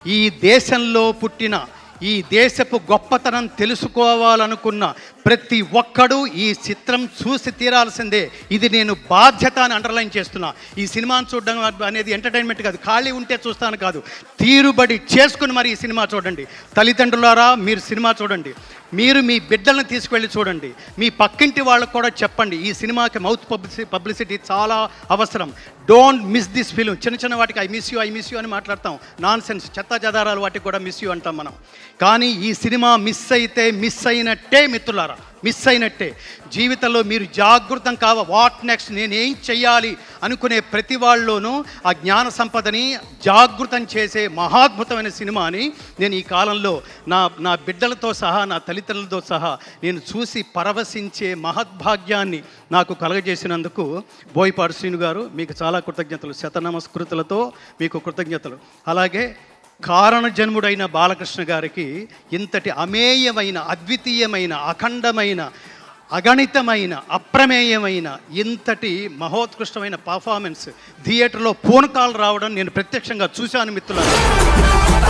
ఈ దేశంలో పుట్టిన ఈ దేశపు గొప్పతనం తెలుసుకోవాలనుకున్న ప్రతి ఒక్కడూ ఈ చిత్రం చూసి తీరాల్సిందే. ఇది నేను బాధ్యత అని అండర్లైన్ చేస్తున్నా. ఈ సినిమాను చూడడం అనేది ఎంటర్టైన్మెంట్ కాదు, ఖాళీ ఉంటే చూస్తాను కాదు, తీరుబడి చేసుకుని మరి ఈ సినిమా చూడండి. తల్లిదండ్రులారా, మీరు సినిమా చూడండి, మీరు మీ బిడ్డలను తీసుకువెళ్ళి చూడండి, మీ పక్కింటి వాళ్ళకు కూడా చెప్పండి. ఈ సినిమాకి మౌత్ పబ్లిసిటీ చాలా అవసరం. Don't miss this film. చిన్న చిన్న వాటికి ఐ మిస్ యూ అని మాట్లాడతాం, నాన్ సెన్స్ చెత్త జదారాలు వాటికి కూడా మిస్ యూ అంటాం మనం. కానీ ఈ సినిమా మిస్ అయితే మిస్ అయినట్టే మిత్రులారా, మిస్ అయినట్టే. జీవితంలో మీరు జాగృతం వాట్ నెక్స్ట్, నేనేం చెయ్యాలి అనుకునే ప్రతి వాళ్ళలోనూ ఆ జ్ఞాన సంపదని జాగృతం చేసే మహాద్భుతమైన సినిమాని నేను ఈ కాలంలో నా బిడ్డలతో సహా, నా తల్లిదండ్రులతో సహా నేను చూసి పరవశించే మహద్భాగ్యాన్ని నాకు కలగజేసినందుకు బోయపాటి శ్రీను గారు మీకు చాలా కృతజ్ఞతలు, శతనమస్కృతులతో మీకు కృతజ్ఞతలు. అలాగే కారణజన్ముడైన బాలకృష్ణ గారికి ఇంతటి అమేయమైన, అద్వితీయమైన, అఖండమైన, అగణితమైన, అప్రమేయమైన ఇంతటి మహోత్కృష్టమైన పర్ఫార్మెన్స్ థియేటర్లో పూనకాలు రావడం నేను ప్రత్యక్షంగా చూశాను మిత్రులారా.